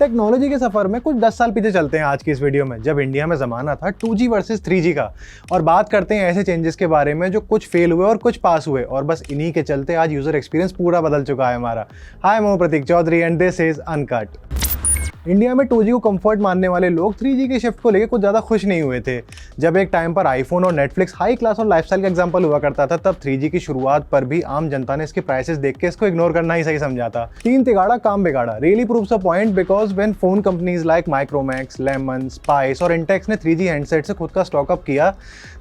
Technology के सफर में कुछ 10 साल पीछे चलते हैं आज की इस वीडियो में, जब इंडिया में जमाना था 2G वर्सेस 3G का, और बात करते हैं ऐसे चेंजेस के बारे में जो कुछ फेल हुए और कुछ पास हुए, और बस इन्हीं के चलते आज यूजर एक्सपीरियंस पूरा बदल चुका है हमारा। हाय, मैं Prateek Chaudhary and this is uncut. India में 2G को कंफर्ट मानने वाले लोग 3G के शिफ्ट को लेकर कुछ ज़्यादा खुश नहीं हुए थे। जब एक टाइम पर आईफोन और नेटफ्लिक्स हाई क्लास और लाइफस्टाइल का एग्जांपल हुआ करता था, तब 3G की शुरुआत पर भी आम जनता ने इसके प्राइसेस देख के इसको इग्नोर करना ही सही समझा था। तीन तिगाड़ा काम बिगाड़ा really proves a point, because when phone companies like Micromax, lemon, spice और इंटेक्स ने 3G हैंडसेट से खुद का स्टॉक अप किया,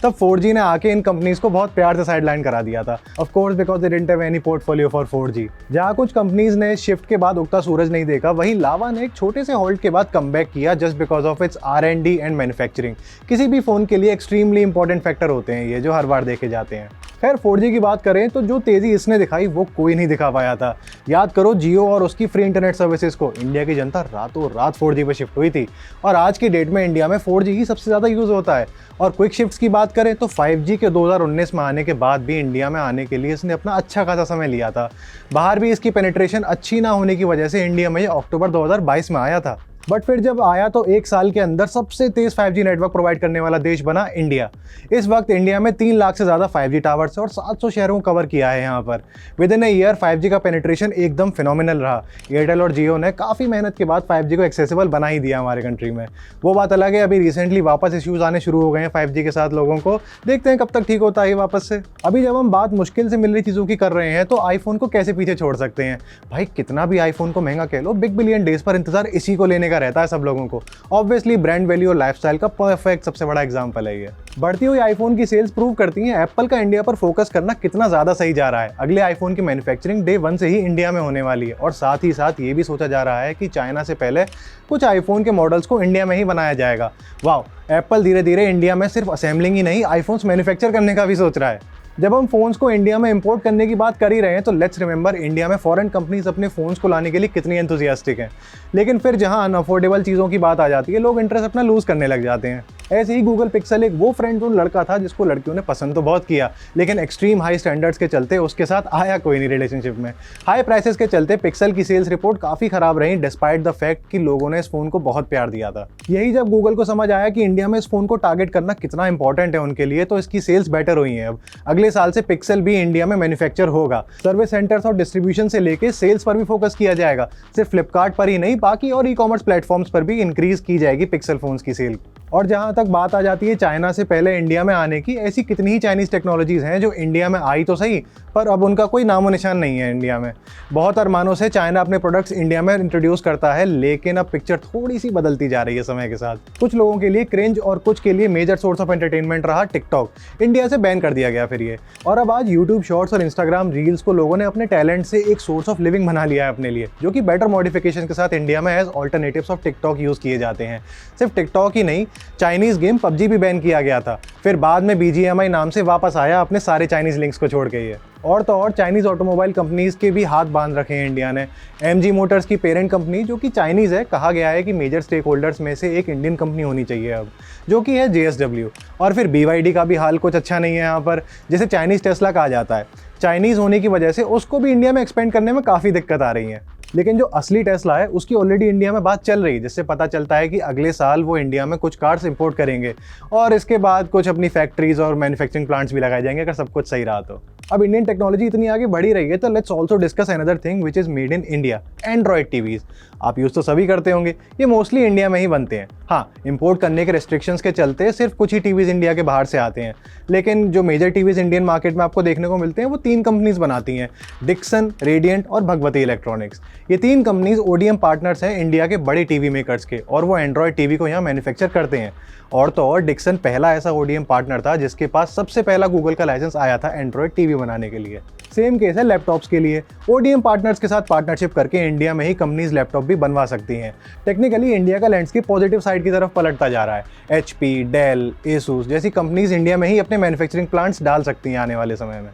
तब 4G ने आके इन कंपनीज को बहुत प्यार से साइडलाइन करा दिया था। Of course because they didn't have any portfolio for 4G। जहाँ कुछ कंपनीज ने शिफ्ट के बाद उगता सूरज नहीं देखा, वहीं लावा ने एक छोटे से होल्ड के बाद बैक किया just because of its R&D and manufacturing. किसी भी फोन के लिए एक्सट्रीमली इंपॉर्टेंट फैक्टर होते हैं ये, जो हर बार देखे जाते हैं। खैर 4G की बात करें तो जो तेजी इसने दिखाई वो कोई नहीं दिखा पाया था। याद करो जियो और उसकी फ्री इंटरनेट सर्विसेज को, इंडिया की जनता रातों रात 4G पर शिफ्ट हुई थी, और आज की डेट में इंडिया में 4G ही सबसे ज़्यादा यूज़ होता है। और क्विक शिफ्ट्स की बात करें तो 5G के 2019 में आने के बाद भी इंडिया में आने के लिए इसने अपना अच्छा खासा समय लिया था। बाहर भी इसकी पेनिट्रेशन अच्छी ना होने की वजह से इंडिया में ये अक्टूबर 2022 में आया था, बट फिर जब आया तो एक साल के अंदर सबसे तेज 5G नेटवर्क प्रोवाइड करने वाला देश बना इंडिया। इस वक्त इंडिया में 3 लाख से ज़्यादा 5G टावर्स और 700 शहरों को कवर किया है यहाँ पर। With in a year 5G का पेनिट्रेशन एकदम फिनोमिनल रहा। एयरटेल और जियो ने काफ़ी मेहनत के बाद 5G को एक्सेसिबल बना ही दिया हमारे कंट्री में। वो बात अलग है, अभी रिसेंटली वापस इश्यूज आने शुरू हो गए हैं 5G के साथ लोगों को। देखते हैं कब तक ठीक होता है वापस से। अभी जब हम बात मुश्किल से मिल रही चीज़ों की कर रहे हैं, तो आईफोन को कैसे पीछे छोड़ सकते हैं। भाई कितना भी आईफोन को महंगा कह लो, बिग बिलियन डेज पर इंतजार इसी को लेने का रहता है सब लोगों को। ऑब्वियसली ब्रांड वैल्यू और लाइफस्टाइल का परफेक्ट सबसे बड़ा एग्जांपल है ये। बढ़ती हुई आईफोन की सेल्स प्रूव करती हैं एप्पल का इंडिया पर फोकस करना कितना ज्यादा सही जा रहा है। अगले आईफोन की मैन्युफैक्चरिंग डे 1 से ही इंडिया में होने वाली है, और साथ ही साथ ये भी सोचा जा रहा है कि चाइना से पहले कुछ आईफोन के मॉडल्स को इंडिया में ही बनाया जाएगा। वाह, एप्पल धीरे धीरे इंडिया में सिर्फ असेंबलिंग ही नहीं, आईफोन्स मैन्युफैक्चर करने का भी सोच रहा है। जब हम फोन्स को इंडिया में इंपोर्ट करने की बात कर ही रहे हैं, तो लेट्स रिमेंबर इंडिया में फॉरेन कंपनीज अपने फोन्स को लाने के लिए कितनी एंथुसियास्टिक हैं। लेकिन फिर जहां अनअफोर्डेबल चीज़ों की बात आ जाती है, लोग इंटरेस्ट अपना लूज करने लग जाते हैं। ऐसे ही गूगल पिक्सल एक वो फ्रेंड जोन लड़का था जिसको लड़कियों ने पसंद तो बहुत किया, लेकिन एक्सट्रीम हाई स्टैंडर्ड्स के चलते उसके साथ आया कोई नहीं रिलेशनशिप में। हाई प्राइसेस के चलते पिक्सल की सेल्स रिपोर्ट काफ़ी खराब रही, डिस्पाइट द फैक्ट कि लोगों ने इस फोन को बहुत प्यार दिया था। यही जब गूगल को समझ आया कि इंडिया में इस फोन को टारगेट करना कितना इंपॉर्टेंट है उनके लिए, तो इसकी सेल्स बेटर हुई हैं। अब अगले साल से पिक्सल भी इंडिया में मैन्युफैक्चर होगा। सर्विस सेंटर्स और डिस्ट्रीब्यूशन से लेके सेल्स पर भी फोकस किया जाएगा। सिर्फ फ्लिपकार्ट पर ही नहीं, बाकी और ई-कॉमर्स प्लेटफॉर्म्स पर भी इंक्रीज की जाएगी पिक्सल फोन्स की सेल। और जहां तक बात आ जाती है चाइना से पहले इंडिया में आने की, ऐसी कितनी ही चाइनीज टेक्नोलॉजीज हैं जो इंडिया में आई तो सही, पर अब उनका कोई नामो निशान नहीं है इंडिया में। बहुत अरमानों से चाइना अपने प्रोडक्ट्स इंडिया में इंट्रोड्यूस करता है, लेकिन अब पिक्चर थोड़ी सी बदलती जा रही है समय के साथ। कुछ लोगों के लिए क्रिंज और कुछ के लिए मेजर सोर्स ऑफ एंटरटेनमेंट रहा टिकटॉक। इंडिया से बैन कर दिया गया फिर ये, और अब आज यूट्यूब शॉर्ट्स और इंस्टाग्राम रील्स को लोगों ने अपने टैलेंट से एक सोर्स ऑफ लिविंग बना लिया है अपने लिए, जो कि बेटर मॉडिफिकेशन के साथ इंडिया में as alternatives of TikTok use किए जाते हैं। सिर्फ टिकटॉक ही नहीं, चाइनीज गेम PUBG भी बैन किया गया था, फिर बाद में BGMI नाम से वापस आया अपने सारे चाइनीज लिंक्स को छोड़ के ये। और तो और चाइनीज ऑटोमोबाइल कंपनीज के भी हाथ बांध रखे हैं इंडिया ने। MG मोटर्स की पेरेंट कंपनी जो कि चाइनीज है, कहा गया है कि मेजर स्टेक होल्डर्स में से एक इंडियन कंपनी होनी चाहिए अब, जो कि है JSW। और फिर BYD का भी हाल कुछ अच्छा नहीं है यहाँ पर, जिसे चाइनीज टेस्ला कहा जाता है। चाइनीज होने की वजह से उसको भी इंडिया में एक्सपेंड करने में काफ़ी दिक्कत आ रही है। लेकिन जो असली टेस्ला है उसकी ऑलरेडी इंडिया में बात चल रही है, जिससे पता चलता है कि अगले साल वो इंडिया में कुछ कार्स इंपोर्ट करेंगे, और इसके बाद कुछ अपनी फैक्ट्रीज और मैन्युफैक्चरिंग प्लांट्स भी लगाए जाएंगे, अगर सब कुछ सही रहा तो। अब इंडियन टेक्नोलॉजी इतनी आगे बढ़ी रही है, तो let's also discuss another thing which is made in India, Android TVs. आप यूज़ तो सभी करते होंगे, ये मोस्टली इंडिया में ही बनते हैं। हाँ, इंपोर्ट करने के रेस्ट्रिक्शंस के चलते सिर्फ कुछ ही टीवीज़ इंडिया के बाहर से आते हैं, लेकिन जो मेजर टीवीज़ इंडियन मार्केट में आपको देखने को मिलते हैं वो 3 कंपनीज बनाती हैं, डिक्सन, रेडियंट और भगवती इलेक्ट्रॉनिक्स। ये 3 कंपनीज ODM पार्टनर्स हैं इंडिया के बड़े टीवी मेकर्स के, और वो एंड्रॉयड टीवी को यहाँ मैन्युफैक्चर करते हैं। और तो और डिक्सन पहला ऐसा ODM पार्टनर था जिसके पास सबसे पहला गूगल का लाइसेंस आया था एंड्रॉयड टीवी बनाने के लिए। सेम केस है लैपटॉप्स के लिए। ODM पार्टनर्स के साथ पार्टनरशिप करके इंडिया में ही कंपनीज लैपटॉप भी बनवा सकती हैं। टेक्निकली इंडिया का लैंडस्केप पॉजिटिव साइड की तरफ पलटता जा रहा है। HP, डेल, एसूस जैसी कंपनीज इंडिया में ही अपने मैन्युफैक्चरिंग प्लांट्स डाल सकती हैं आने वाले समय में।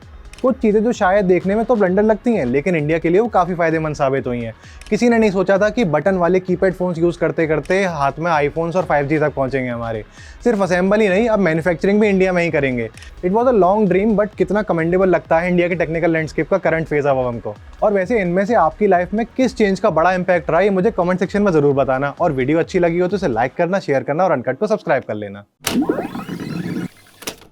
कुछ चीज़ें जो शायद देखने में तो ब्लंडर लगती हैं, लेकिन इंडिया के लिए वो काफ़ी फायदेमंद साबित हुई हैं। किसी ने नहीं सोचा था कि बटन वाले कीपैड फ़ोन्स यूज़ करते करते हाथ में आईफोन्स और 5G तक पहुँचेंगे हमारे। सिर्फ असेंबल ही नहीं, अब मैन्युफैक्चरिंग भी इंडिया में ही करेंगे। It was a long dream, but कितना कमेंडेबल लगता है इंडिया के टेक्निकल लैंडस्केप का करंट फेज अब हमको। और वैसे इनमें से आपकी लाइफ में किस चेंज का बड़ा इंपैक्ट रहा है, ये मुझे कमेंट सेक्शन में ज़रूर बताना। और वीडियो अच्छी लगी हो तो इसे लाइक करना, शेयर करना और अनकट को सब्सक्राइब कर लेना।